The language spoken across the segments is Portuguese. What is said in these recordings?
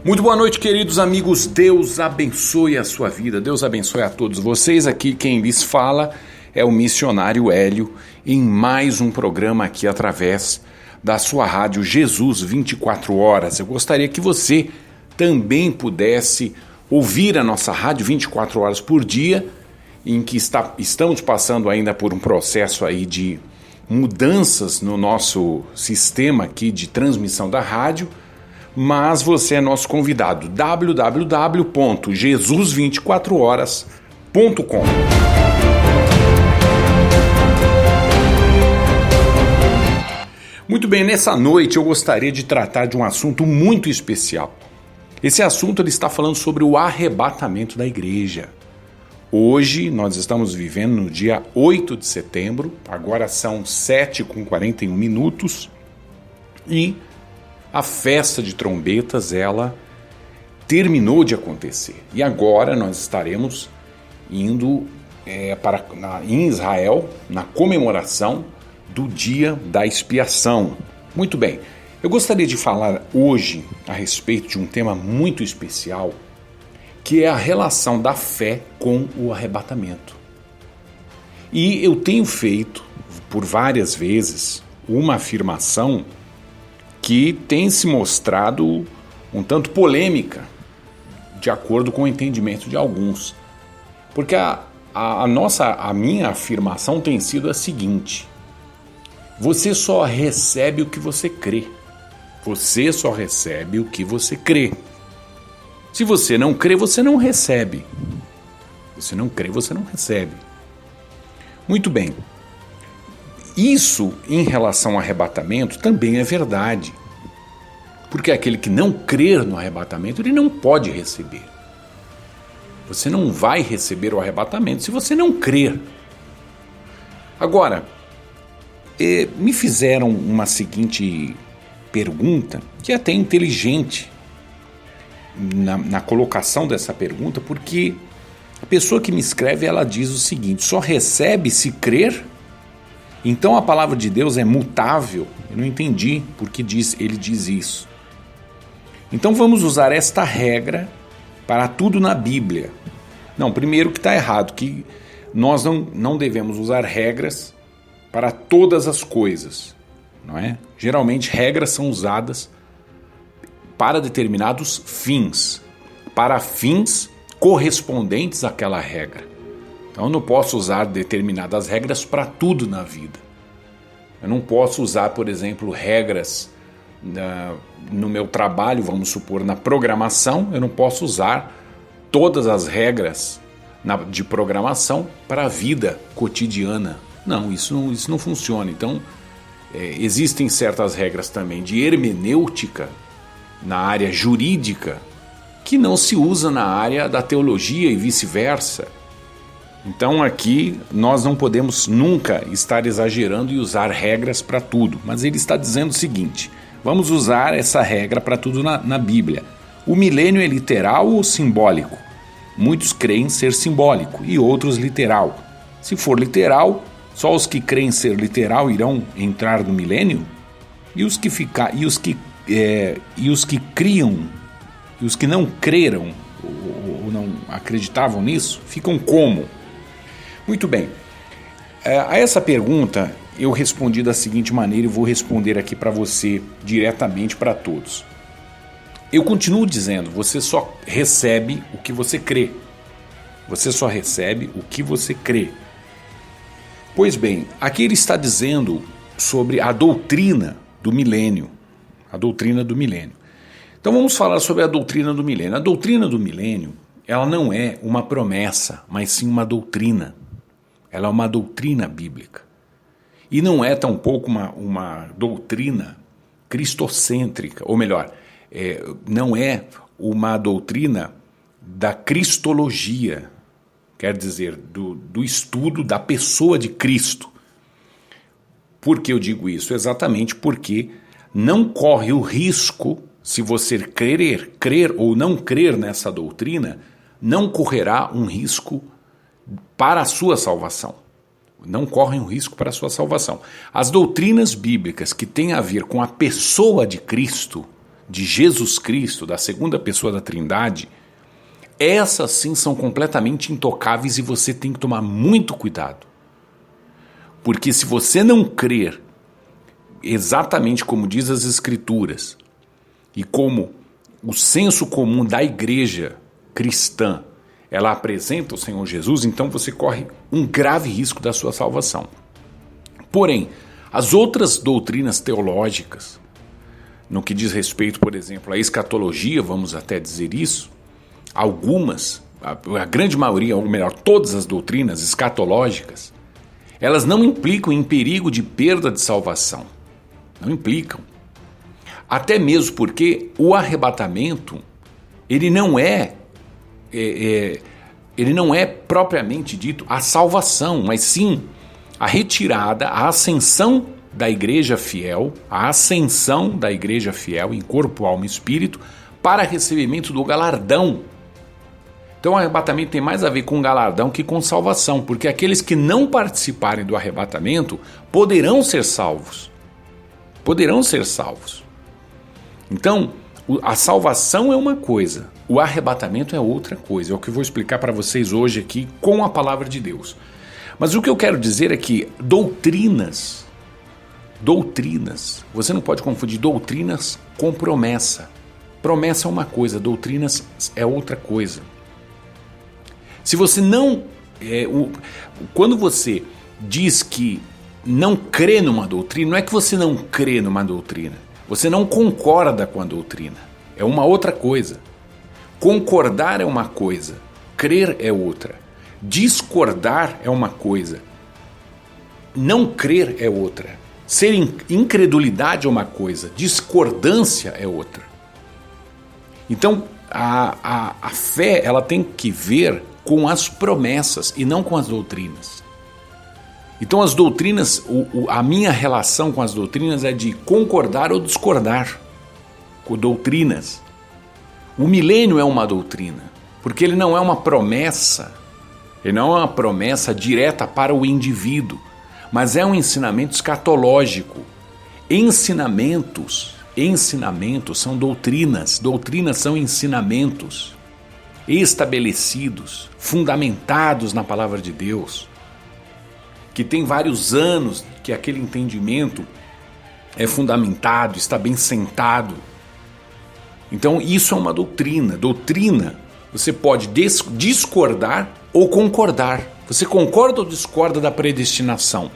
Muito boa noite, queridos amigos. Deus abençoe a sua vida. Deus abençoe a todos vocês. Aqui quem lhes fala é o missionário Hélio em mais um programa aqui através da sua rádio Jesus 24 horas. Eu gostaria que você também pudesse ouvir a nossa rádio 24 horas por dia, em que estamos passando ainda por um processo aí de mudanças no nosso sistema aqui de transmissão da rádio. Mas você é nosso convidado, www.jesus24horas.com. Muito bem, nessa noite eu gostaria de tratar de um assunto muito especial. Esse assunto ele está falando sobre o arrebatamento da igreja. Hoje nós estamos vivendo no dia 8 de setembro, agora são 7h41 e a festa de trombetas, ela terminou de acontecer. E agora nós estaremos indo em Israel, na comemoração do dia da expiação. Muito bem, eu gostaria de falar hoje a respeito de um tema muito especial, que é a relação da fé com o arrebatamento. E eu tenho feito, por várias vezes, uma afirmação que tem se mostrado um tanto polêmica, de acordo com o entendimento de alguns. Porque a minha afirmação tem sido a seguinte: você só recebe o que você crê. Você só recebe o que você crê. Se você não crê, você não recebe. Se você não crê, você não recebe. Muito bem. Isso, em relação ao arrebatamento, também é verdade. Porque aquele que não crer no arrebatamento, ele não pode receber. Você não vai receber o arrebatamento se você não crer. Agora, me fizeram uma seguinte pergunta, que é até inteligente na colocação dessa pergunta, porque a pessoa que me escreve, ela diz o seguinte: só recebe se crer? Então a palavra de Deus é mutável? Eu não entendi porque ele diz isso. Então vamos usar esta regra para tudo na Bíblia. Não, primeiro que está errado, que nós não devemos usar regras para todas as coisas, não é? Geralmente regras são usadas para determinados fins, para fins correspondentes àquela regra. Então eu não posso usar determinadas regras para tudo na vida. Eu não posso usar, por exemplo, regras no meu trabalho, vamos supor, na programação. Eu não posso usar todas as regras de programação para a vida cotidiana. Não, isso não funciona. Então, existem certas regras também de hermenêutica na área jurídica que não se usa na área da teologia e vice-versa. Então aqui nós não podemos nunca estar exagerando e usar regras para tudo. Mas ele está dizendo o seguinte: vamos usar essa regra para tudo na Bíblia. O milênio é literal ou simbólico? Muitos creem ser simbólico e outros literal. Se for literal, só os que creem ser literal irão entrar no milênio? E os que criam, e os que não creram ou não acreditavam nisso, ficam como? Muito bem, a essa pergunta eu respondi da seguinte maneira e vou responder aqui para você diretamente para todos. Eu continuo dizendo, você só recebe o que você crê. Você só recebe o que você crê. Pois bem, aqui ele está dizendo sobre a doutrina do milênio. A doutrina do milênio. Então vamos falar sobre a doutrina do milênio. A doutrina do milênio, ela não é uma promessa, mas sim uma doutrina. Ela é uma doutrina bíblica. E não é tampouco uma doutrina cristocêntrica, ou melhor, não é uma doutrina da cristologia, quer dizer, do estudo da pessoa de Cristo. Por que eu digo isso? Exatamente porque não corre o risco, se você crer ou não crer nessa doutrina, não correrá um risco para a sua salvação. Não correm um risco para a sua salvação. As doutrinas bíblicas que têm a ver com a pessoa de Cristo de Jesus Cristo, da segunda pessoa da Trindade, essas sim são completamente intocáveis e você tem que tomar muito cuidado. Porque se você não crer exatamente como diz as Escrituras e como o senso comum da igreja cristã ela apresenta o Senhor Jesus, então você corre um grave risco da sua salvação. Porém, as outras doutrinas teológicas, no que diz respeito, por exemplo, à escatologia, vamos até dizer isso, algumas, a grande maioria, ou melhor, todas as doutrinas escatológicas, elas não implicam em perigo de perda de salvação. Não implicam. Até mesmo porque o arrebatamento, ele não é propriamente dito a salvação, mas sim a retirada, a ascensão da igreja fiel, a ascensão da igreja fiel em corpo, alma e espírito para recebimento do galardão. Então o arrebatamento tem mais a ver com galardão que com salvação, porque aqueles que não participarem do arrebatamento poderão ser salvos. Poderão ser salvos. Então, a salvação é uma coisa, o arrebatamento é outra coisa. É o que eu vou explicar para vocês hoje aqui com a palavra de Deus. Mas o que eu quero dizer é que doutrinas, você não pode confundir doutrinas com promessa. Promessa é uma coisa, doutrinas é outra coisa. Se você não... quando você diz que não crê numa doutrina, não é que você não crê numa doutrina, você não concorda com a doutrina. É uma outra coisa. Concordar é uma coisa, crer é outra. Discordar é uma coisa, não crer é outra. Ser incredulidade é uma coisa, discordância é outra. Então, a fé ela tem que ver com as promessas e não com as doutrinas. Então as doutrinas, a minha relação com as doutrinas é de concordar ou discordar com doutrinas. O milênio é uma doutrina, porque ele não é uma promessa, ele não é uma promessa direta para o indivíduo, mas é um ensinamento escatológico. Ensinamentos são doutrinas, doutrinas são ensinamentos estabelecidos, fundamentados na palavra de Deus, que tem vários anos que aquele entendimento é fundamentado, está bem sentado. Então isso é uma doutrina. Doutrina, você pode discordar ou concordar. Você concorda ou discorda da predestinação?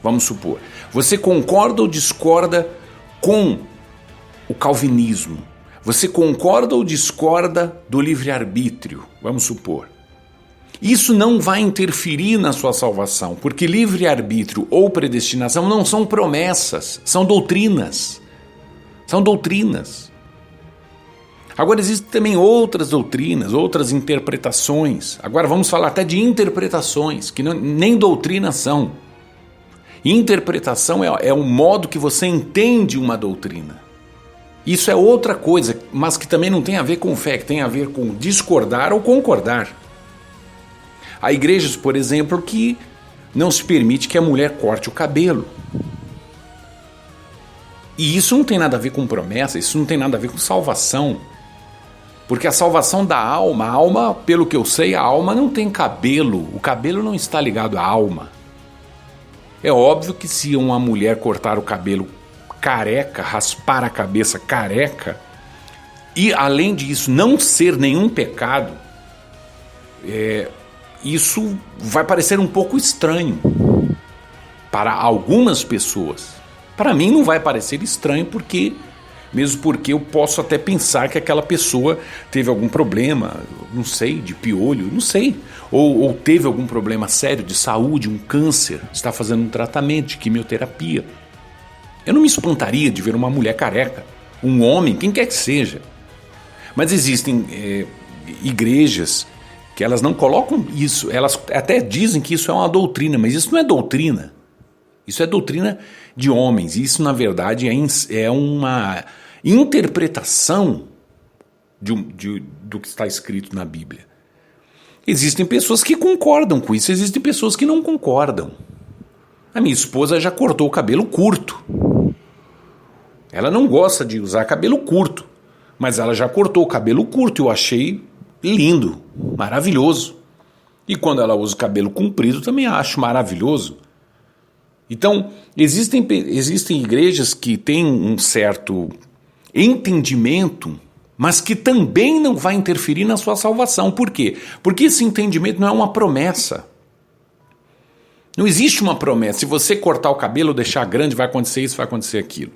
Vamos supor. Você concorda ou discorda com o calvinismo? Você concorda ou discorda do livre-arbítrio? Vamos supor. Isso não vai interferir na sua salvação, porque livre-arbítrio ou predestinação não são promessas, são doutrinas. São doutrinas. Agora existem também outras doutrinas, outras interpretações. Agora vamos falar até de interpretações, que nem doutrinas são. Interpretação é o modo que você entende uma doutrina. Isso é outra coisa, mas que também não tem a ver com fé, que tem a ver com discordar ou concordar. Há igrejas, por exemplo, que não se permite que a mulher corte o cabelo. E isso não tem nada a ver com promessa, isso não tem nada a ver com salvação. Porque a salvação da alma, a alma, pelo que eu sei, a alma não tem cabelo. O cabelo não está ligado à alma. É óbvio que se uma mulher cortar o cabelo careca, raspar a cabeça careca, e além disso não ser nenhum pecado, isso vai parecer um pouco estranho para algumas pessoas. Para mim não vai parecer estranho, mesmo porque eu posso até pensar que aquela pessoa teve algum problema, não sei, de piolho, não sei, ou teve algum problema sério de saúde, um câncer, está fazendo um tratamento de quimioterapia. Eu não me espantaria de ver uma mulher careca, um homem, quem quer que seja. Mas existem igrejas que elas não colocam isso, elas até dizem que isso é uma doutrina, mas isso não é doutrina. Isso é doutrina de homens, isso na verdade é uma interpretação do que está escrito na Bíblia. Existem pessoas que concordam com isso, existem pessoas que não concordam. A minha esposa já cortou o cabelo curto. Ela não gosta de usar cabelo curto, mas ela já cortou o cabelo curto e eu achei lindo, maravilhoso. E quando ela usa o cabelo comprido, também acho maravilhoso. Então, existem igrejas que têm um certo entendimento, mas que também não vai interferir na sua salvação. Por quê? Porque esse entendimento não é uma promessa. Não existe uma promessa. Se você cortar o cabelo, deixar grande, vai acontecer isso, vai acontecer aquilo.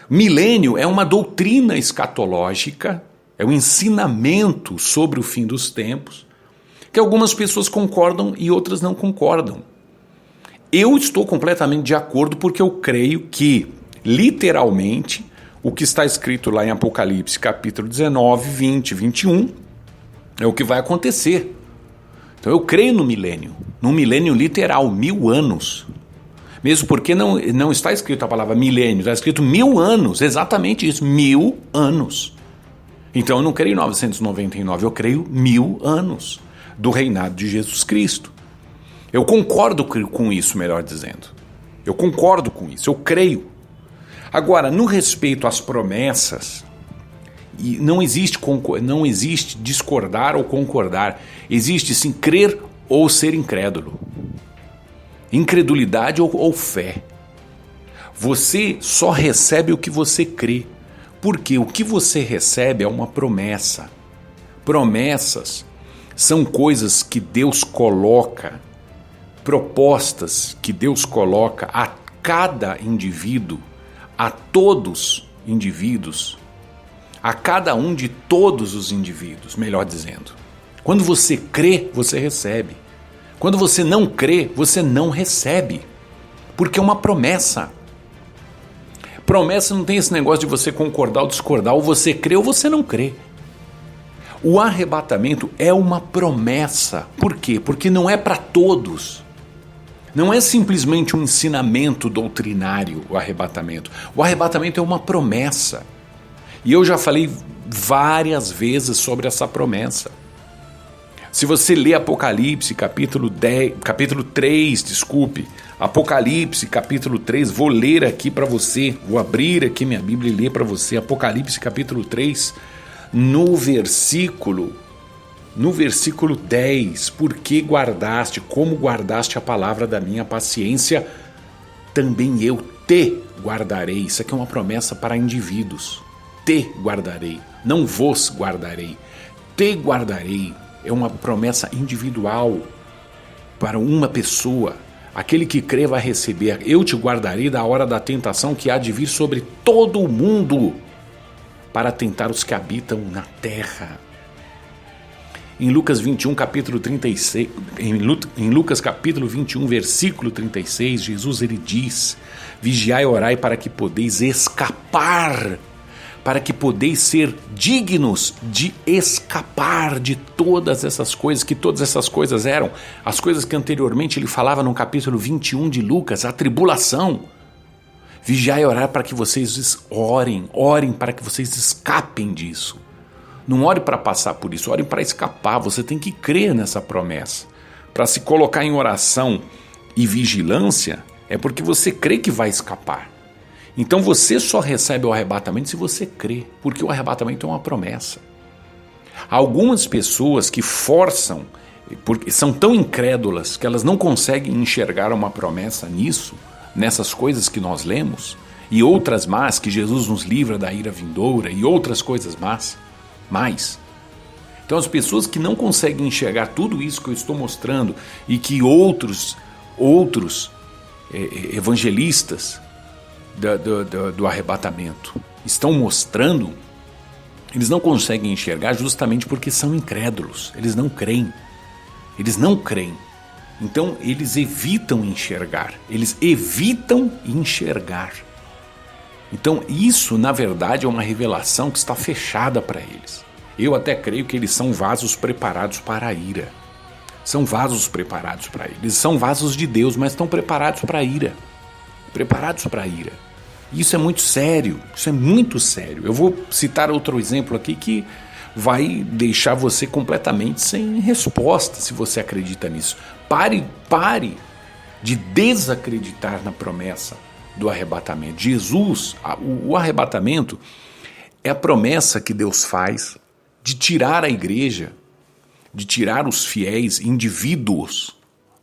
Milênio é uma doutrina escatológica, é um ensinamento sobre o fim dos tempos, que algumas pessoas concordam e outras não concordam. Eu estou completamente de acordo porque eu creio que, literalmente, o que está escrito lá em Apocalipse, capítulo 19, 20, 21, é o que vai acontecer. Então eu creio no milênio literal, 1000 anos. Mesmo porque não está escrito a palavra milênio, está escrito 1000 anos, exatamente isso, 1000 anos. Então eu não creio em 999, eu creio 1000 anos do reinado de Jesus Cristo. Eu concordo com isso, melhor dizendo. Eu concordo com isso, eu creio. Agora, no respeito às promessas, não existe discordar ou concordar. Existe sim crer ou ser incrédulo. Incredulidade ou fé. Você só recebe o que você crê. Porque o que você recebe é uma promessa. Promessas são coisas que Deus coloca, propostas que Deus coloca a cada indivíduo, a todos indivíduos, a cada um de todos os indivíduos, melhor dizendo. Quando você crê, você recebe. Quando você não crê, você não recebe. Porque é uma promessa. Promessa não tem esse negócio de você concordar ou discordar, ou você crê ou você não crê. O arrebatamento é uma promessa. Por quê? Porque não é para todos. Não é simplesmente um ensinamento doutrinário o arrebatamento. O arrebatamento é uma promessa. E eu já falei várias vezes sobre essa promessa. Se você ler Apocalipse, capítulo 3, Apocalipse, capítulo 3, vou ler aqui para você, vou abrir aqui minha Bíblia e ler para você, Apocalipse, capítulo 3, no versículo 10, porque como guardaste a palavra da minha paciência, também eu te guardarei. Isso aqui é uma promessa para indivíduos. Te guardarei, não vos guardarei. Te guardarei é uma promessa individual para uma pessoa. Aquele que crê vai receber. Eu te guardarei da hora da tentação que há de vir sobre todo o mundo para tentar os que habitam na terra. Em Lucas 21, capítulo 36, em Lucas capítulo 21, versículo 36, Jesus ele diz: vigiai e orai para que podeis escapar, para que podeis ser dignos de escapar de todas essas coisas, que todas essas coisas eram as coisas que anteriormente ele falava no capítulo 21 de Lucas, a tribulação. Vigiai e orai para que vocês orem para que vocês escapem disso. Não ore para passar por isso, ore para escapar. Você tem que crer nessa promessa. Para se colocar em oração e vigilância, é porque você crê que vai escapar. Então você só recebe o arrebatamento se você crê, porque o arrebatamento é uma promessa. Algumas pessoas que forçam, porque são tão incrédulas que elas não conseguem enxergar uma promessa nisso, nessas coisas que nós lemos, e outras más, que Jesus nos livra da ira vindoura, e outras coisas mais. Então as pessoas que não conseguem enxergar tudo isso que eu estou mostrando e que outros evangelistas do arrebatamento estão mostrando, eles não conseguem enxergar justamente porque são incrédulos, eles não creem. Então eles evitam enxergar. Então isso, na verdade, é uma revelação que está fechada para eles. Eu até creio que eles são vasos preparados para a ira. São vasos preparados para a ira. Eles são vasos de Deus, mas estão preparados para a ira. Isso é muito sério. Eu vou citar outro exemplo aqui que vai deixar você completamente sem resposta se você acredita nisso. Pare de desacreditar na promessa do arrebatamento. Jesus, o arrebatamento é a promessa que Deus faz de tirar a igreja, de tirar os fiéis, indivíduos,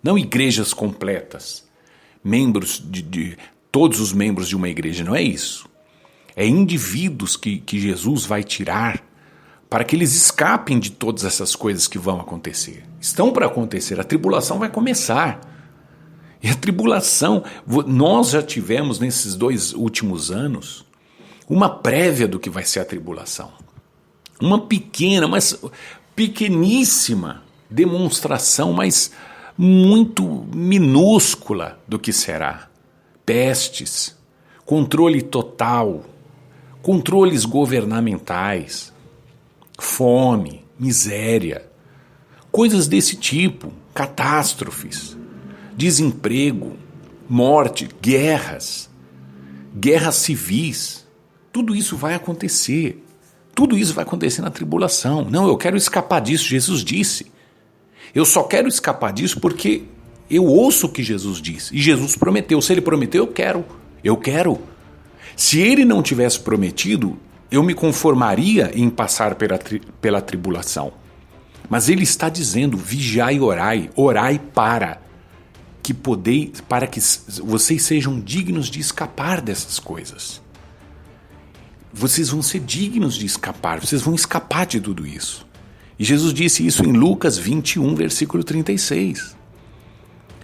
não igrejas completas, membros de todos os membros de uma igreja, não é isso. É indivíduos que Jesus vai tirar para que eles escapem de todas essas coisas que vão acontecer. Estão para acontecer, a tribulação vai começar. E a tribulação, nós já tivemos nesses 2 últimos anos uma prévia do que vai ser a tribulação. Uma pequena, mas pequeníssima demonstração, mas muito minúscula do que será. Pestes, controle total, controles governamentais, fome, miséria, coisas desse tipo, catástrofes, desemprego, morte, guerras civis, tudo isso vai acontecer. Tudo isso vai acontecer na tribulação. Não, eu quero escapar disso, Jesus disse. Eu só quero escapar disso porque eu ouço o que Jesus disse. E Jesus prometeu. Se ele prometeu, eu quero. Se ele não tivesse prometido, eu me conformaria em passar pela tribulação. Mas ele está dizendo, vigiai e orai para que vocês sejam dignos de escapar dessas coisas. Vocês vão ser dignos de escapar, vocês vão escapar de tudo isso. E Jesus disse isso em Lucas 21, versículo 36.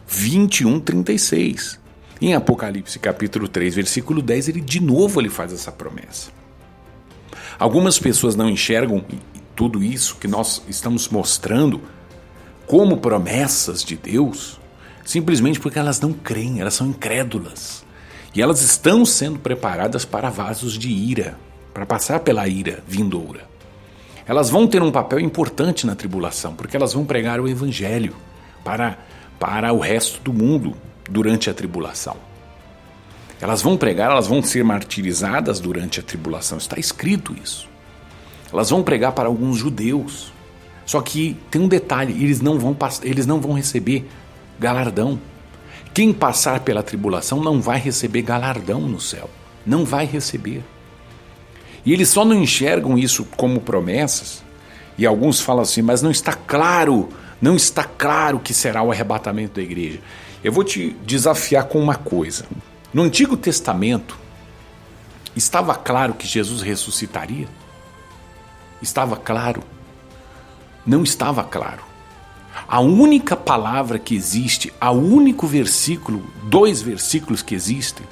21, 36. Em Apocalipse capítulo 3, versículo 10, ele faz essa promessa. Algumas pessoas não enxergam tudo isso que nós estamos mostrando como promessas de Deus, simplesmente porque elas não creem, elas são incrédulas. E elas estão sendo preparadas para vasos de ira, para passar pela ira vindoura. Elas vão ter um papel importante na tribulação, porque elas vão pregar o evangelho para o resto do mundo durante a tribulação. Elas vão pregar, elas vão ser martirizadas durante a tribulação, está escrito isso. Elas vão pregar para alguns judeus, só que tem um detalhe, eles não vão receber galardão. Quem passar pela tribulação não vai receber galardão no céu. Não vai receber. E eles só não enxergam isso como promessas. E alguns falam assim, mas não está claro que será o arrebatamento da igreja. Eu vou te desafiar com uma coisa. No Antigo Testamento, estava claro que Jesus ressuscitaria? Estava claro? Não estava claro. A única palavra que existe, o único versículo, 2 versículos que existem,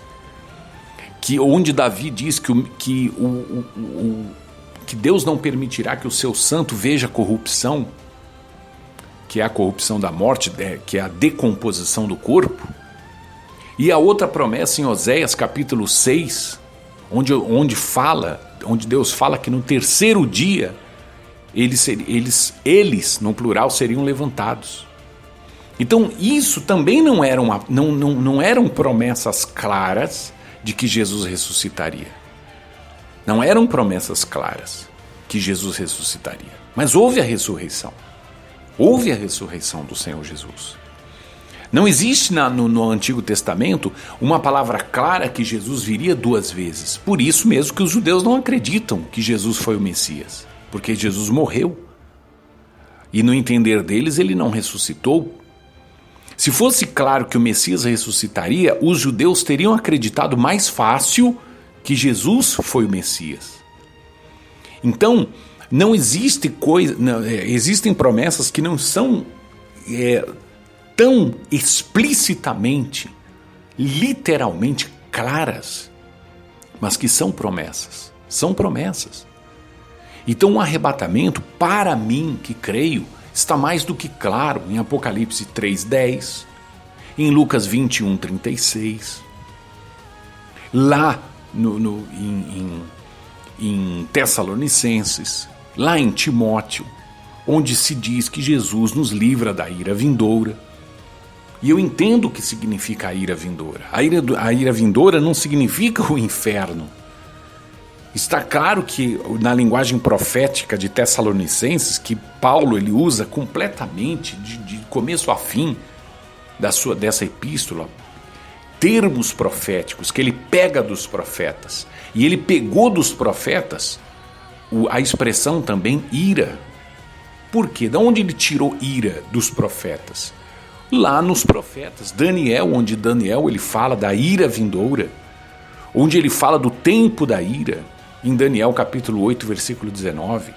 onde Davi diz que Deus não permitirá que o seu santo veja corrupção, que é a corrupção da morte, que é a decomposição do corpo. E a outra promessa em Oséias capítulo 6, onde Deus fala que no terceiro dia eles, no plural, seriam levantados. Então isso também não eram promessas claras de que Jesus ressuscitaria. Não eram promessas claras que Jesus ressuscitaria. Mas houve a ressurreição. Houve a ressurreição do Senhor Jesus. Não existe no Antigo Testamento uma palavra clara que Jesus viria 2 vezes. Por isso mesmo que os judeus não acreditam que Jesus foi o Messias. Porque Jesus morreu. E no entender deles, ele não ressuscitou. Se fosse claro que o Messias ressuscitaria, os judeus teriam acreditado mais fácil que Jesus foi o Messias. Então, não existe existem promessas que não são tão explicitamente, literalmente claras, mas que são promessas. São promessas. Então o arrebatamento, para mim que creio, está mais do que claro em Apocalipse 3:10, em Lucas 21:36, lá em Tessalonicenses, lá em Timóteo, onde se diz que Jesus nos livra da ira vindoura. E eu entendo o que significa a ira vindoura. A ira vindoura não significa o inferno. Está claro que na linguagem profética de Tessalonicenses, que Paulo ele usa completamente, de começo a fim dessa epístola, termos proféticos que ele pega dos profetas. E ele pegou dos profetas a expressão também ira. Por quê? De onde ele tirou ira dos profetas? Lá nos profetas. Daniel, onde Daniel ele fala da ira vindoura, onde ele fala do tempo da ira, em Daniel capítulo 8, versículo 19,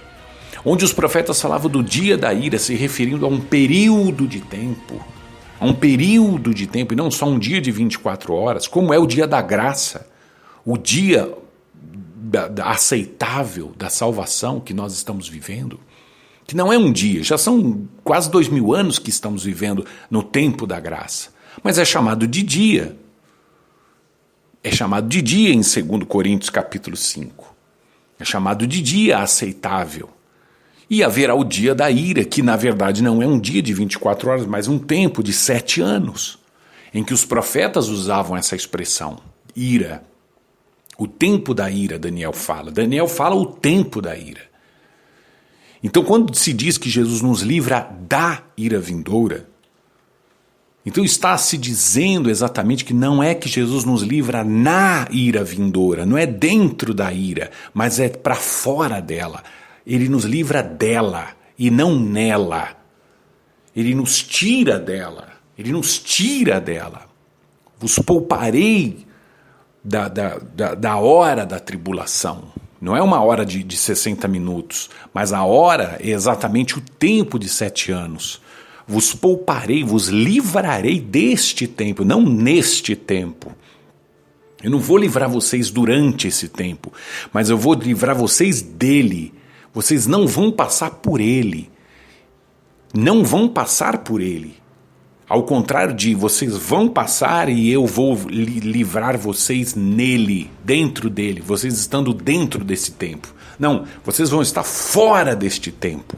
onde os profetas falavam do dia da ira, se referindo a um período de tempo, e não só um dia de 24 horas, como é o dia da graça, o dia aceitável da salvação que nós estamos vivendo, que não é um dia, já são quase 2000 anos que estamos vivendo no tempo da graça, mas é chamado de dia. É chamado de dia em 2 Coríntios capítulo 5. É chamado de dia aceitável. E haverá o dia da ira, que na verdade não é um dia de 24 horas, mas um tempo de 7 anos, em que os profetas usavam essa expressão, ira. O tempo da ira, Daniel fala. Daniel fala o tempo da ira. Então, quando se diz que Jesus nos livra da ira vindoura, então está se dizendo exatamente que não é que Jesus nos livra na ira vindoura, não é dentro da ira, mas é para fora dela. Ele nos livra dela e não nela. Ele nos tira dela. Ele nos tira dela. Vos pouparei da hora da tribulação. Não é uma hora de 60 minutos, mas a hora é exatamente o tempo de 7 anos. Vos pouparei, vos livrarei deste tempo, não neste tempo. Eu não vou livrar vocês durante esse tempo, mas eu vou livrar vocês dele. Vocês não vão passar por ele. Não vão passar por ele. Ao contrário de vocês vão passar e eu vou livrar vocês nele, dentro dele, vocês estando dentro desse tempo. Não, vocês vão estar fora deste tempo.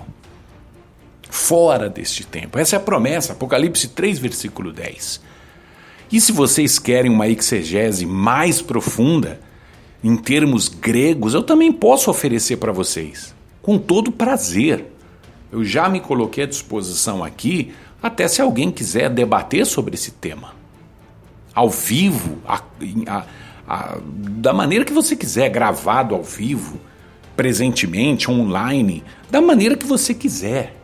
Fora deste tempo. Essa é a promessa, Apocalipse 3, versículo 10. E se vocês querem uma exegese mais profunda, em termos gregos, eu também posso oferecer para vocês, com todo prazer. Eu já me coloquei à disposição aqui, até se alguém quiser debater sobre esse tema. Ao vivo, da maneira que você quiser, gravado ao vivo, presentemente, online, da maneira que você quiser.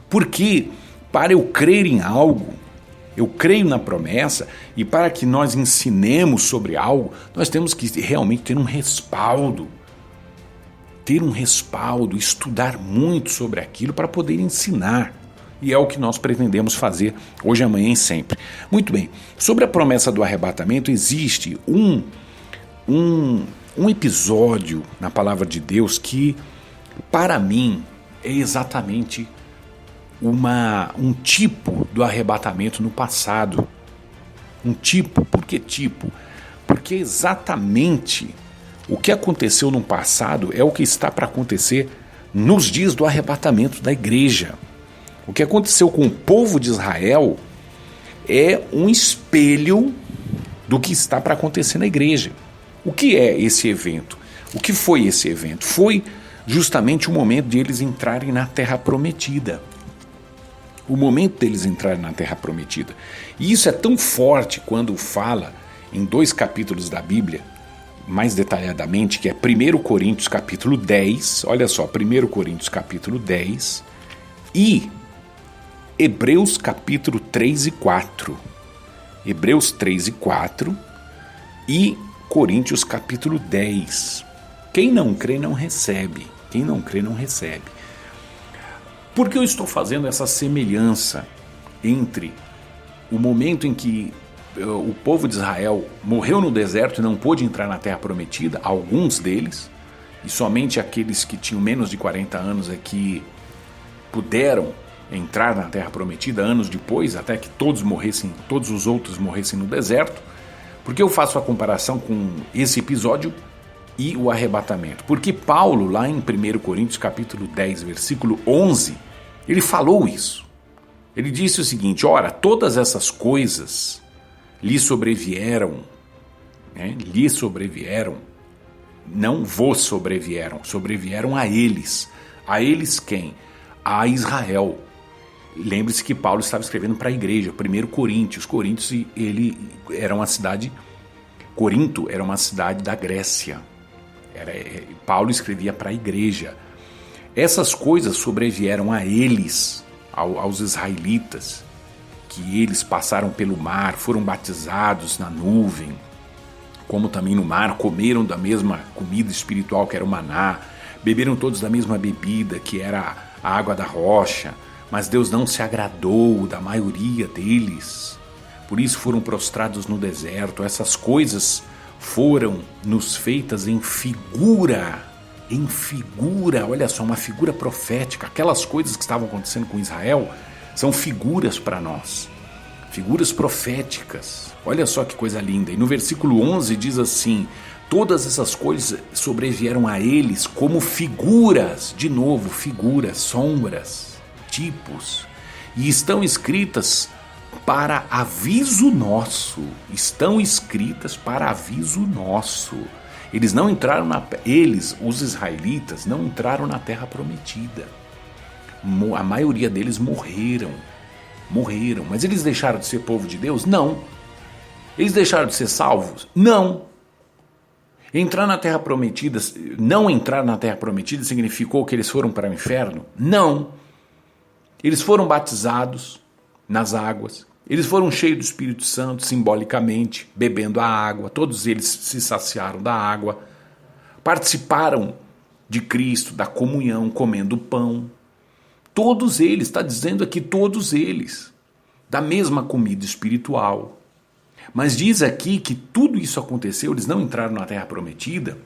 Porque para eu crer em algo, eu creio na promessa, e para que nós ensinemos sobre algo, nós temos que realmente ter um respaldo. Estudar muito sobre aquilo para poder ensinar. E é o que nós pretendemos fazer hoje, amanhã e sempre. Muito bem, sobre a promessa do arrebatamento, existe um episódio na palavra de Deus que, para mim, é exatamente um tipo do arrebatamento no passado. Um tipo, por que tipo? Porque exatamente o que aconteceu no passado é o que está para acontecer nos dias do arrebatamento da igreja. O que aconteceu com o povo de Israel é um espelho do que está para acontecer na igreja. O que é esse evento? O que foi esse evento? Foi justamente o momento de eles entrarem na Terra Prometida. O momento deles entrarem na Terra Prometida. E isso é tão forte quando fala em 2 capítulos da Bíblia, mais detalhadamente, que é 1 Coríntios capítulo 10, olha só, 1 Coríntios capítulo 10 e Hebreus capítulo 3 e 4. Hebreus 3 e 4 e Coríntios capítulo 10. Quem não crê não recebe. Quem não crê não recebe. Por que eu estou fazendo essa semelhança entre o momento em que o povo de Israel morreu no deserto e não pôde entrar na Terra Prometida, alguns deles, e somente aqueles que tinham menos de 40 anos é que puderam entrar na Terra Prometida anos depois, até que todos os outros morressem no deserto. Por que eu faço a comparação com esse episódio e o arrebatamento? Porque Paulo, lá em 1 Coríntios capítulo 10, versículo 11, ele falou isso. Ele disse o seguinte: ora, todas essas coisas lhe sobrevieram, não vos sobrevieram, sobrevieram a eles. A eles quem? A Israel. lembre-se que Paulo estava escrevendo para a igreja, 1 Coríntios. Corinto era uma cidade da Grécia. Paulo escrevia para a igreja. Essas coisas sobrevieram a eles, aos israelitas, que eles passaram pelo mar, foram batizados na nuvem, como também no mar, comeram da mesma comida espiritual que era o maná, beberam todos da mesma bebida que era a água da rocha, mas Deus não se agradou da maioria deles. Por isso foram prostrados no deserto. Essas coisas foram nos feitas em figura, olha só, uma figura profética. Aquelas coisas que estavam acontecendo com Israel são figuras para nós, figuras proféticas. Olha só que coisa linda. E no versículo 11 diz assim: todas essas coisas sobrevieram a eles como figuras, de novo, figuras, sombras, tipos, e estão escritas para aviso nosso. Estão escritas para aviso nosso. Eles não entraram os israelitas, não entraram na terra prometida. A maioria deles morreram, mas eles deixaram de ser povo de Deus? Não. Eles deixaram de ser salvos? Não. Entrar na terra prometida, não entrar na terra prometida significou que eles foram para o inferno? Não. Eles foram batizados nas águas, eles foram cheios do Espírito Santo, simbolicamente, bebendo a água, todos eles se saciaram da água, participaram de Cristo, da comunhão, comendo pão. Todos eles, está dizendo aqui, todos eles, da mesma comida espiritual. Mas diz aqui que tudo isso aconteceu, eles não entraram na terra prometida,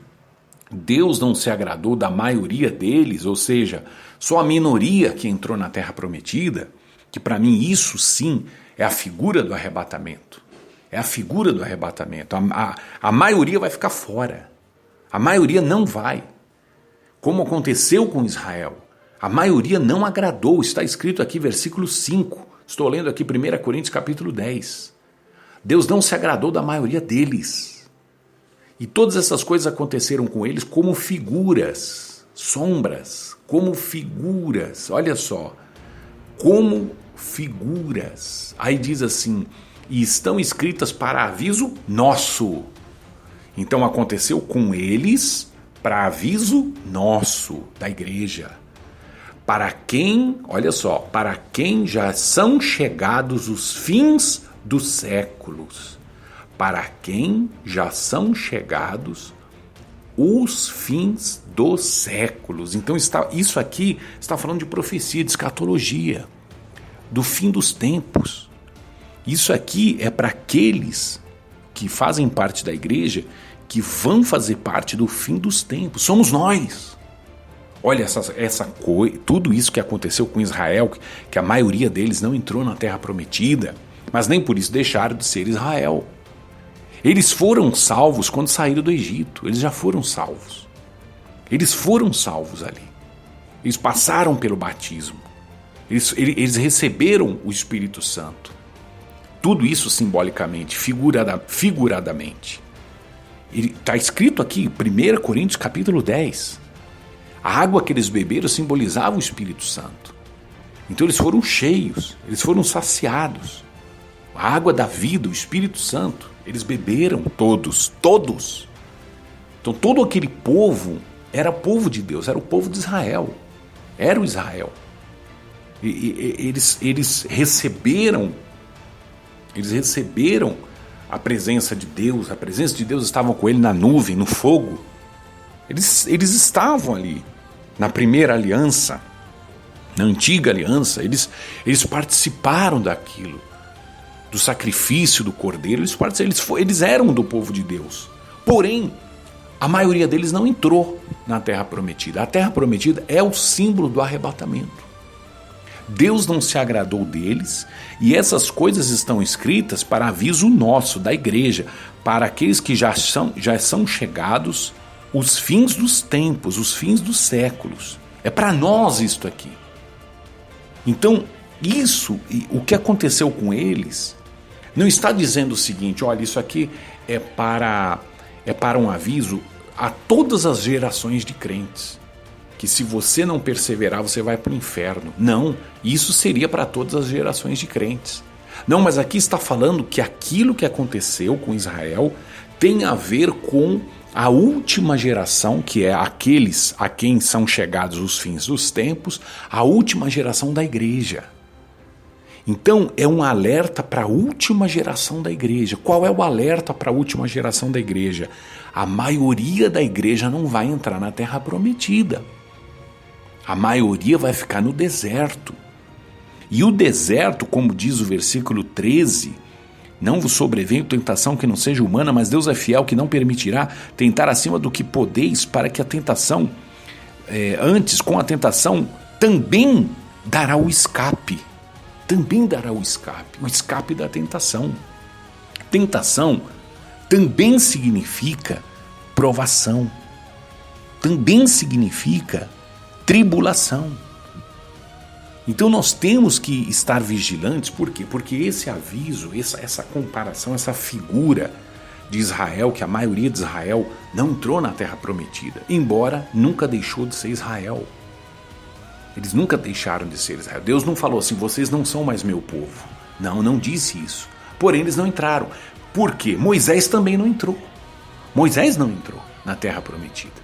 Deus não se agradou da maioria deles, ou seja, só a minoria que entrou na terra prometida, que para mim isso sim é a figura do arrebatamento. É a figura do arrebatamento. A maioria vai ficar fora. A maioria não vai. Como aconteceu com Israel. A maioria não agradou. Está escrito aqui, versículo 5. Estou lendo aqui 1 Coríntios capítulo 10. Deus não se agradou da maioria deles. E todas essas coisas aconteceram com eles como figuras, sombras, como figuras. Olha só. Como figuras. Aí diz assim: e estão escritas para aviso nosso. Então aconteceu com eles para aviso nosso, da igreja. Para quem, olha só, para quem já são chegados os fins dos séculos. Para quem já são chegados os fins dos séculos. Então isso aqui está falando de profecia, de escatologia, do fim dos tempos. Isso aqui é para aqueles que fazem parte da igreja, que vão fazer parte do fim dos tempos. Somos nós. Olha essa coisa, tudo isso que aconteceu com Israel, que a maioria deles não entrou na terra prometida, mas nem por isso deixaram de ser Israel. Eles foram salvos quando saíram do Egito. Eles já foram salvos. Eles foram salvos ali. Eles passaram pelo batismo. Eles receberam o Espírito Santo. Tudo isso simbolicamente, figuradamente. Está escrito aqui, 1 Coríntios capítulo 10. A água que eles beberam simbolizava o Espírito Santo. Então eles foram cheios, eles foram saciados. A água da vida, o Espírito Santo, eles beberam todos. Então todo aquele povo era povo de Deus, era o povo de Israel. Era o Israel. Eles receberam a presença de Deus. A presença de Deus estava com ele na nuvem, no fogo. Eles estavam ali na primeira aliança, na antiga aliança. Eles participaram daquilo, do sacrifício do cordeiro. Eles eram do povo de Deus. Porém, a maioria deles não entrou na terra prometida. A terra prometida é o símbolo do arrebatamento. Deus não se agradou deles, e essas coisas estão escritas para aviso nosso, da igreja, para aqueles que já são chegados os fins dos tempos, os fins dos séculos. É para nós isto aqui. Então, o que aconteceu com eles, não está dizendo o seguinte: olha, isso aqui é para um aviso a todas as gerações de crentes. que se você não perseverar, você vai para o inferno. Não, isso seria para todas as gerações de crentes. Não, mas aqui está falando que aquilo que aconteceu com Israel tem a ver com a última geração, que é aqueles a quem são chegados os fins dos tempos, a última geração da igreja. Então, é um alerta para a última geração da igreja. Qual é o alerta para a última geração da igreja? A maioria da igreja não vai entrar na terra prometida. A maioria vai ficar no deserto. E o deserto, como diz o versículo 13, não vos sobreveio tentação que não seja humana, mas Deus é fiel que não permitirá tentar acima do que podeis, para que a tentação, antes com a tentação, também dará o escape. Também dará o escape da tentação. Tentação também significa provação, também significa tribulação. Então nós temos que estar vigilantes, por quê? Porque esse aviso, essa comparação, essa figura de Israel, que a maioria de Israel não entrou na terra prometida, embora nunca deixou de ser Israel. Eles nunca deixaram de ser Israel. Deus não falou assim, vocês não são mais meu povo. Não disse isso. Porém, eles não entraram. Por quê? Moisés também não entrou. Moisés não entrou na terra prometida.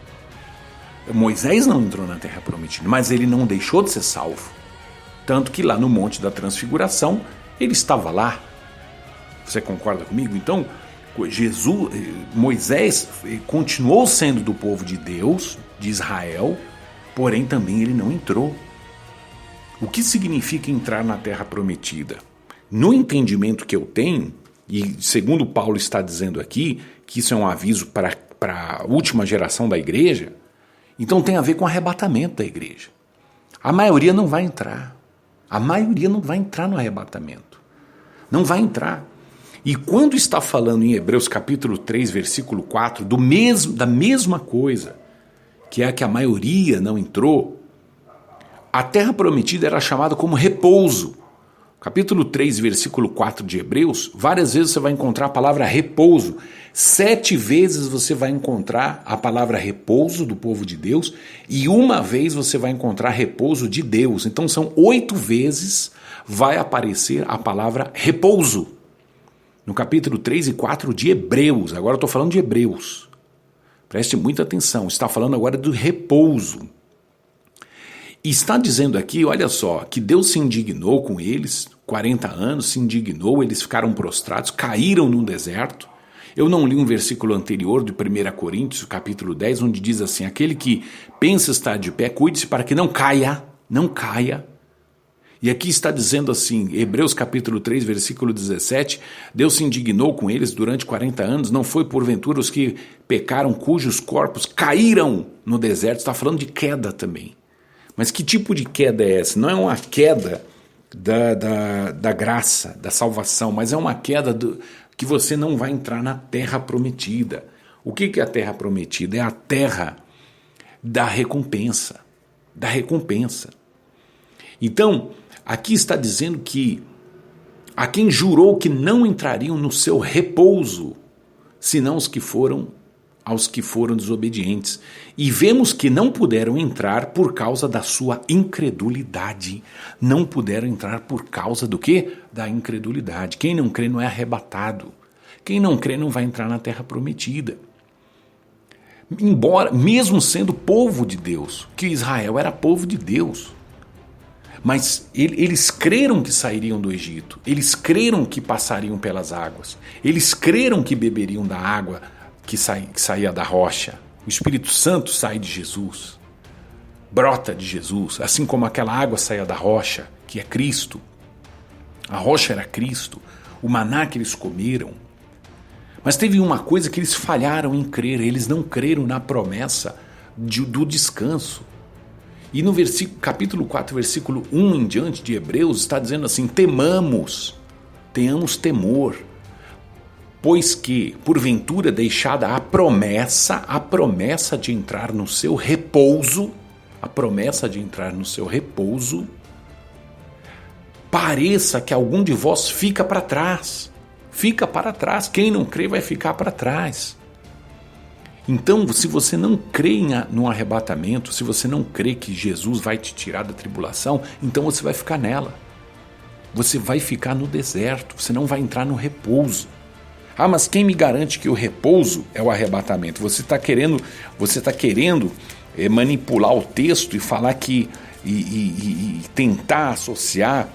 Moisés não entrou na terra prometida, mas ele não deixou de ser salvo. Tanto que lá no Monte da Transfiguração, ele estava lá. Você concorda comigo? Então, Moisés continuou sendo do povo de Deus, de Israel, porém também ele não entrou. O que significa entrar na terra prometida? No entendimento que eu tenho, e segundo Paulo está dizendo aqui, que isso é um aviso para a última geração da igreja, então tem a ver com o arrebatamento da igreja. A maioria não vai entrar. A maioria não vai entrar no arrebatamento. Não vai entrar. E quando está falando em Hebreus capítulo 3, versículo 4, da mesma coisa, que é que a maioria não entrou, a terra prometida era chamada como repouso. Capítulo 3, versículo 4 de Hebreus, várias vezes você vai encontrar a palavra repouso. 7 vezes você vai encontrar a palavra repouso do povo de Deus e uma vez você vai encontrar repouso de Deus. Então são 8 vezes vai aparecer a palavra repouso. No capítulo 3 e 4 de Hebreus, agora eu estou falando de Hebreus. Preste muita atenção, está falando agora do repouso. E está dizendo aqui, olha só, que Deus se indignou com eles, 40 anos, se indignou, eles ficaram prostrados, caíram no deserto. Eu não li um versículo anterior de 1 Coríntios, capítulo 10, onde diz assim, aquele que pensa estar de pé, cuide-se para que não caia. E aqui está dizendo assim, Hebreus capítulo 3, versículo 17, Deus se indignou com eles durante 40 anos, não foi porventura os que pecaram, cujos corpos caíram no deserto, está falando de queda também. Mas que tipo de queda é essa? Não é uma queda da graça, da salvação, mas é uma queda que você não vai entrar na terra prometida. O que é a terra prometida? É a terra da recompensa. Então, aqui está dizendo que a quem jurou que não entrariam no seu repouso, senão aos que foram desobedientes. E vemos que não puderam entrar por causa da sua incredulidade. Não puderam entrar por causa do quê? Da incredulidade. Quem não crê não é arrebatado. Quem não crê não vai entrar na terra prometida. Embora, mesmo sendo povo de Deus, que Israel era povo de Deus. Mas eles creram que sairiam do Egito. Eles creram que passariam pelas águas. Eles creram que beberiam da água que saía da rocha. O Espírito Santo sai de Jesus, brota de Jesus, assim como aquela água saía da rocha, que é Cristo. A rocha era Cristo, o maná que eles comeram. Mas teve uma coisa que eles falharam em crer, eles não creram na promessa do descanso. E no capítulo 4, versículo 1 em diante de Hebreus, está dizendo assim, tenhamos temor, pois que, porventura, deixada a promessa de entrar no seu repouso, pareça que algum de vós fica para trás. Quem não crê vai ficar para trás. Então, se você não crê no arrebatamento, se você não crê que Jesus vai te tirar da tribulação, então você vai ficar nela. Você vai ficar no deserto, você não vai entrar no repouso. Ah, mas quem me garante que o repouso é o arrebatamento? Você está querendo manipular o texto e falar que e tentar associar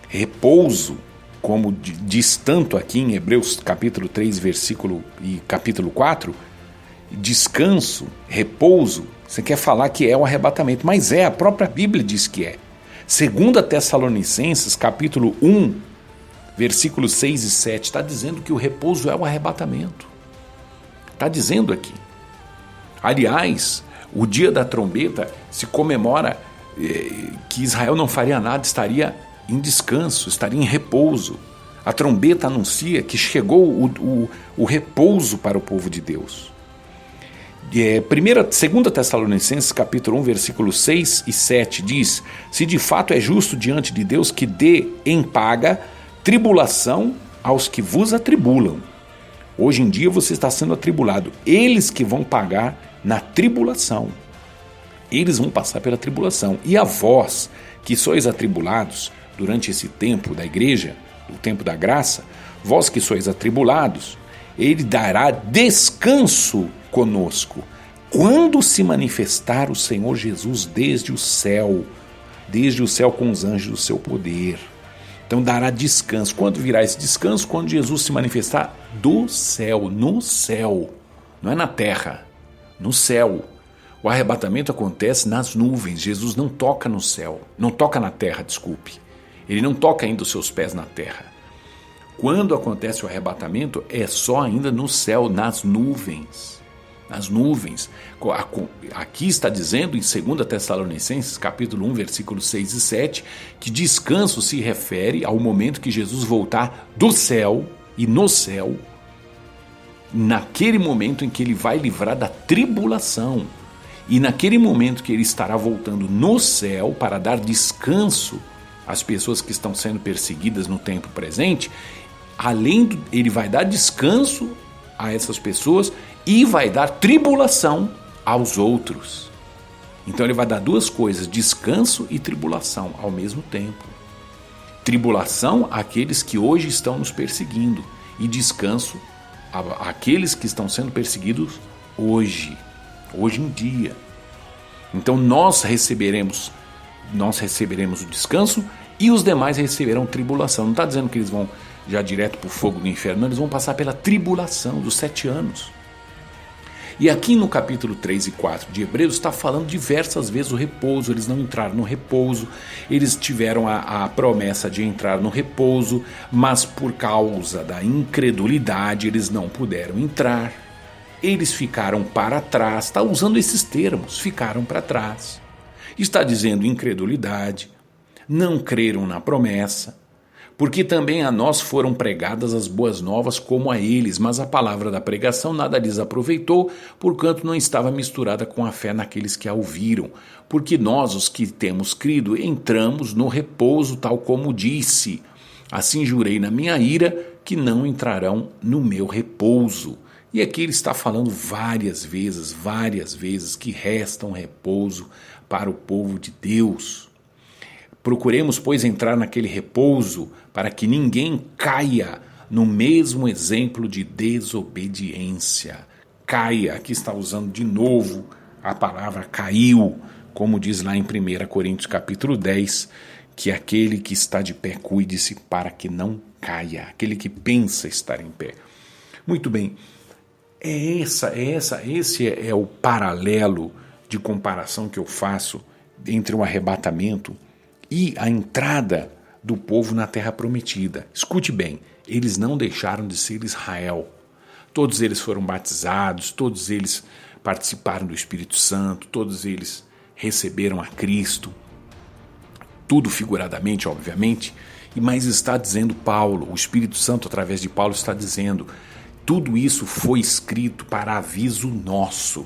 repouso, como diz tanto aqui em Hebreus capítulo 3, versículo e capítulo 4, descanso, repouso, você quer falar que é o arrebatamento, mas a própria Bíblia diz que é. 2 Tessalonicenses capítulo 1, versículos 6 e 7, está dizendo que o repouso é o arrebatamento. Está dizendo aqui. Aliás, o dia da trombeta se comemora que Israel não faria nada, estaria em descanso, estaria em repouso. A trombeta anuncia que chegou o repouso para o povo de Deus. 2 Tessalonicenses capítulo 1, versículos 6 e 7 diz: se de fato é justo diante de Deus que dê em paga tribulação aos que vos atribulam. Hoje em dia você está sendo atribulado. Eles que vão pagar na tribulação. Eles vão passar pela tribulação. E a vós, que sois atribulados durante esse tempo da igreja, o tempo da graça, vós que sois atribulados, ele dará descanso conosco, quando se manifestar o Senhor Jesus desde o céu com os anjos do seu poder. Então dará descanso. Quando virá esse descanso? Quando Jesus se manifestar do céu, no céu, não é na terra, no céu. O arrebatamento acontece nas nuvens. Jesus não toca no céu, não toca na terra, desculpe. Ele não toca ainda os seus pés na terra. Quando acontece o arrebatamento, é só ainda no céu, nas nuvens. Nas nuvens. Aqui está dizendo em 2 Tessalonicenses, capítulo 1, versículos 6 e 7, que descanso se refere ao momento que Jesus voltar do céu e no céu, naquele momento em que ele vai livrar da tribulação. E naquele momento que ele estará voltando no céu para dar descanso às pessoas que estão sendo perseguidas no tempo presente, ele vai dar descanso a essas pessoas e vai dar tribulação aos outros. Então ele vai dar duas coisas, descanso e tribulação ao mesmo tempo. Tribulação àqueles que hoje estão nos perseguindo e descanso àqueles que estão sendo perseguidos hoje em dia. Então nós receberemos o descanso e os demais receberão tribulação. Não está dizendo que eles vão já direto para o fogo do inferno, não, eles vão passar pela tribulação dos 7 anos. E aqui no capítulo 3 e 4 de Hebreus está falando diversas vezes o repouso. Eles não entraram no repouso, eles tiveram a promessa de entrar no repouso, mas por causa da incredulidade eles não puderam entrar. Eles ficaram para trás, está usando esses termos, ficaram para trás. Está dizendo incredulidade, não creram na promessa, porque também a nós foram pregadas as boas novas como a eles, mas a palavra da pregação nada lhes aproveitou, porquanto não estava misturada com a fé naqueles que a ouviram. Porque nós, os que temos crido, entramos no repouso, tal como disse: assim jurei na minha ira que não entrarão no meu repouso. E aqui ele está falando várias vezes que resta um repouso para o povo de Deus. Procuremos, pois, entrar naquele repouso para que ninguém caia no mesmo exemplo de desobediência. Caia, aqui está usando de novo a palavra caiu, como diz lá em 1 Coríntios capítulo 10, que aquele que está de pé cuide-se para que não caia, aquele que pensa estar em pé. Muito bem, esse é o paralelo de comparação que eu faço entre o arrebatamento e a entrada do povo na terra prometida. Escute bem, eles não deixaram de ser Israel. Todos eles foram batizados, todos eles participaram do Espírito Santo, todos eles receberam a Cristo. Tudo figuradamente, obviamente, mas está dizendo Paulo, o Espírito Santo através de Paulo está dizendo, tudo isso foi escrito para aviso nosso.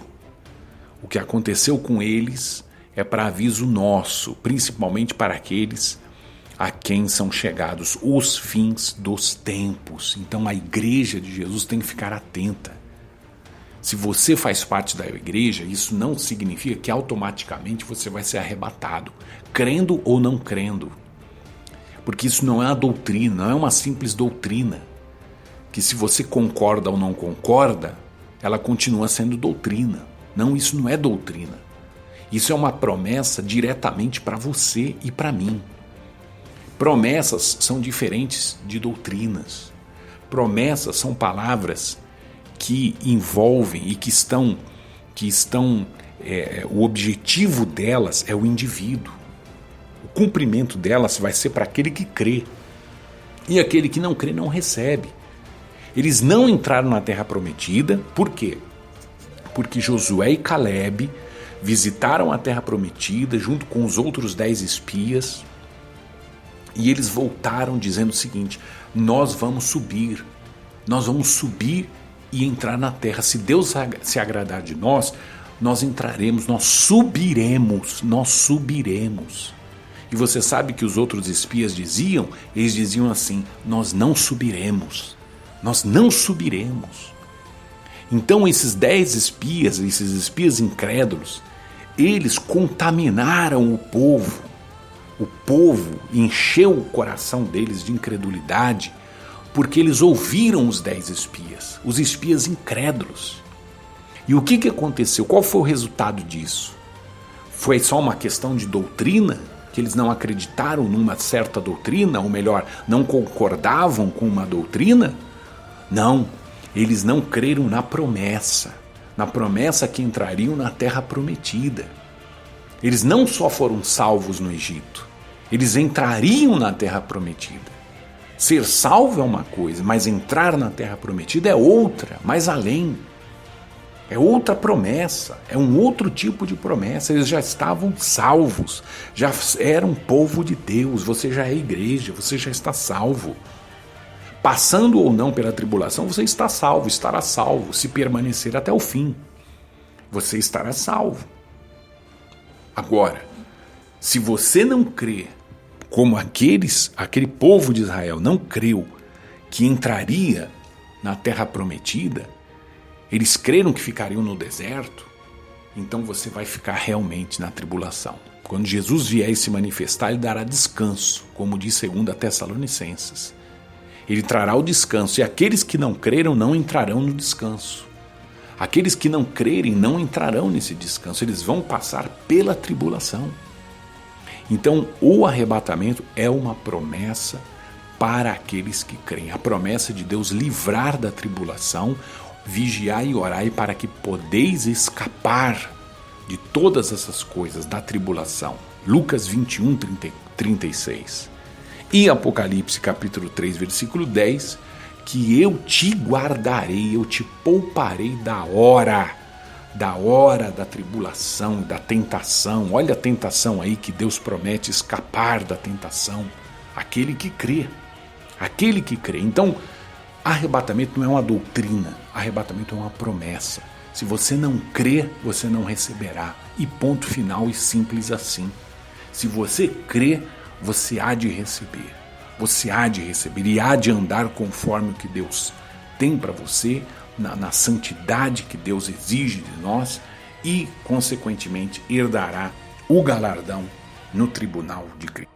O que aconteceu com eles é para aviso nosso, principalmente para aqueles a quem são chegados os fins dos tempos. Então a igreja de Jesus tem que ficar atenta. Se você faz parte da igreja, isso não significa que automaticamente você vai ser arrebatado, crendo ou não crendo. Porque isso não é uma doutrina, não é uma simples doutrina. Que se você concorda ou não concorda, ela continua sendo doutrina. Não, isso não é doutrina. Isso é uma promessa diretamente para você e para mim. Promessas são diferentes de doutrinas. Promessas são palavras que envolvem e que estão o objetivo delas é o indivíduo. O cumprimento delas vai ser para aquele que crê. E aquele que não crê não recebe. Eles não entraram na terra prometida, por quê? Porque Josué e Caleb visitaram a terra prometida junto com os outros 10 espias e eles voltaram dizendo o seguinte: nós vamos subir e entrar na terra. Se Deus se agradar de nós, nós entraremos, nós subiremos. E você sabe que os outros espias diziam? Eles diziam assim: nós não subiremos. Então esses 10 espias, esses espias incrédulos, eles contaminaram o povo. O povo encheu o coração deles de incredulidade, porque eles ouviram os 10 espias, os espias incrédulos. E o que aconteceu? Qual foi o resultado disso? Foi só uma questão de doutrina? Que eles não acreditaram numa certa doutrina, ou melhor, não concordavam com uma doutrina? Não, eles não creram na promessa que entrariam na terra prometida. Eles não só foram salvos no Egito, eles entrariam na terra prometida. Ser salvo é uma coisa, mas entrar na terra prometida é outra, mais além. É outra promessa, é um outro tipo de promessa. Eles já estavam salvos, já eram povo de Deus, você já é igreja, você já está salvo. Passando ou não pela tribulação, você está salvo, estará salvo, se permanecer até o fim. Você estará salvo. Agora, se você não crê, como aquele povo de Israel não creu que entraria na terra prometida, eles creram que ficariam no deserto, então você vai ficar realmente na tribulação. Quando Jesus vier e se manifestar, ele dará descanso, como diz 2 Tessalonicenses. Ele trará o descanso, e aqueles que não creram não entrarão no descanso. Aqueles que não crerem não entrarão nesse descanso, eles vão passar pela tribulação. Então, o arrebatamento é uma promessa para aqueles que creem. A promessa de Deus livrar da tribulação, vigiar e orai para que podeis escapar de todas essas coisas da tribulação. Lucas 21, 36. E Apocalipse capítulo 3, versículo 10, que eu te guardarei, eu te pouparei da hora da tribulação, da tentação. Olha a tentação aí que Deus promete escapar da tentação. Aquele que crê. Então, arrebatamento não é uma doutrina, arrebatamento é uma promessa. Se você não crê, você não receberá. E ponto final e simples assim. Se você crê, você há de receber. Você há de receber e há de andar conforme o que Deus tem para você, na santidade que Deus exige de nós e, consequentemente, herdará o galardão no tribunal de Cristo.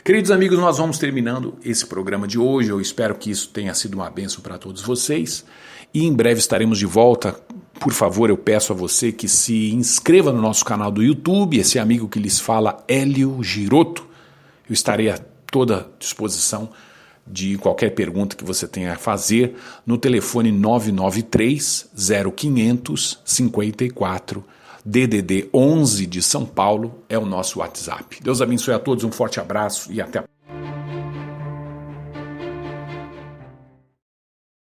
Queridos amigos, nós vamos terminando esse programa de hoje. Eu espero que isso tenha sido uma bênção para todos vocês. E em breve estaremos de volta. Por favor, eu peço a você que se inscreva no nosso canal do YouTube. Esse amigo que lhes fala, Hélio Giroto. Eu estarei à toda disposição de qualquer pergunta que você tenha a fazer no telefone 993 0500 54 DDD 11 de São Paulo é o nosso WhatsApp. Deus abençoe a todos, um forte abraço e até a próxima.